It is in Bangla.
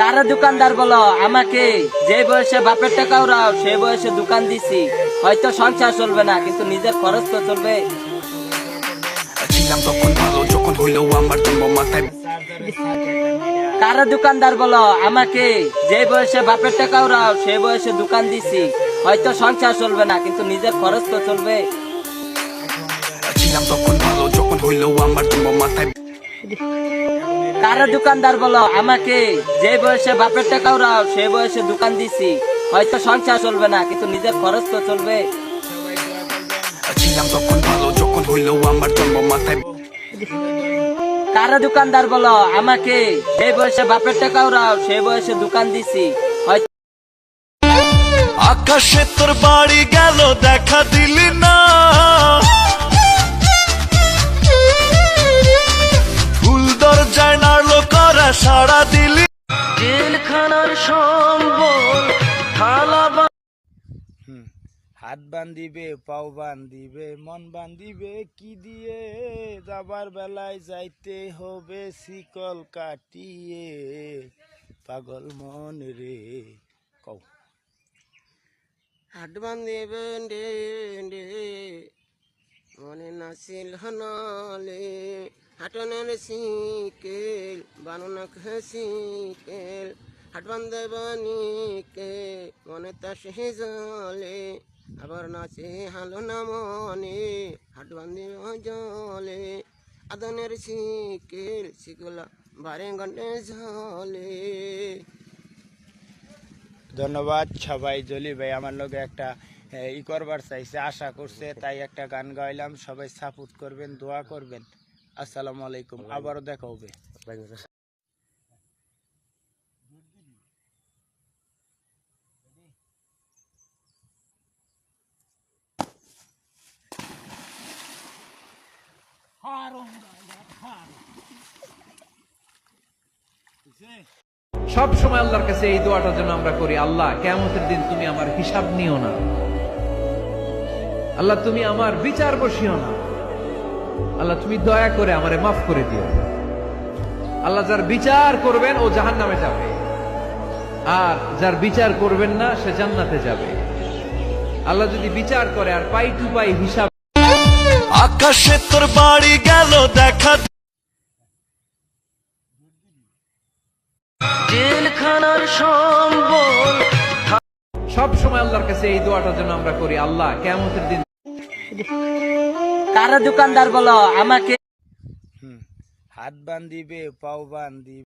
কারা দোকানদার বলো আমাকে? যে বয়সে বাপের টাকা উড়াও সে বয়সে দোকান দিছি, হয়তো সংসার চলবে না কিন্তু নিজের খরচ তো চলবে। ছিলাম তখন ভালো যখন হইলো আমার জন্ম মাথায়। কারা দোকানদার বলো আমাকে? যে বয়সে বাপের টাকা উড়াও সে বয়সে দোকান দিছি, হয়তো সংসার চলবে না কিন্তু নিজের খরচ তো চলবে। ছিলাম তখন ভালো যখন হইলো আমার জন্ম মাথায়। কারা দোকানদার বলো আমাকে? যে বয়সে বাপের টাকা উড়াও সে বয়সে দোকান দিছি, হয়তো সংসার চলবে না কিন্তু নিজের খরচ তো চলবে। ছিলাম তখন ভালো যখন হইলো আমার জন্ম মাথায়। কারা দোকানদার বলো আমাকে? যে বয়সে বাপের টাকা উড়াও সে বয়সে দোকান দিছি, হয়তো আকাশে তোর বাড়ি গেল দেখা দিলি না, ফুল দরজায় নাড়লো করা সাড়া দিলি। জেলখানার সম্বল থালা হাত বান্ধিবে, পাও বান্ধিবে, মন বান্ধিবে কি দিয়ে? যাবার বেলায় যাইতে হবে শিকল কাটিয়ে, পাগল মন রে কও। হাট বান্ধিবে মনে নাছিল হনলে, হাটনের শিকেল বানুনা শিকেল, হাট বান্ধবানিকে মনে তা সে জলে, আবার নাচে হালো না মনে হাট বান্ধিব জলে, আদনের শিকেল শিকলা বারে ঘন্টে জলে। ধন্যবাদ সবাই। জলি ভাই আমার লগে একটা ই করবার চাইছে, আশা করছে, তাই একটা গান গাইলাম। সবাই সাপোর্ট করবেন, দোয়া করবেন। আসসালামু আলাইকুম, আবারও দেখা হবে। সব সময় আল্লাহর কাছে এই দোয়াটা যেন আমরা করি, আল্লাহ কিয়ামতের দিন তুমি আমার হিসাব নিও না, আল্লাহ তুমি আমার বিচার বসিও না, আল্লাহ তুমি দয়া করে আমারে মাফ করে দিও। আল্লাহ যার বিচার করবেন ও জাহান্নামে যাবে, আর যার বিচার করবেন না সে জান্নাতে যাবে। আল্লাহ যদি বিচার করে আর পাই টু পাই হিসাব। আকাশে তোর বাড়ি গেল দেখা। জেলখানার সম্বল। সব সময় আল্লাহর কাছে এই দোয়াটা যেন আমরা করি, আল্লাহ কিয়ামতের দিন। কারা দোকানদার বলো আমাকে? হাত বান্ধিবে, পাও বান্ধিবে।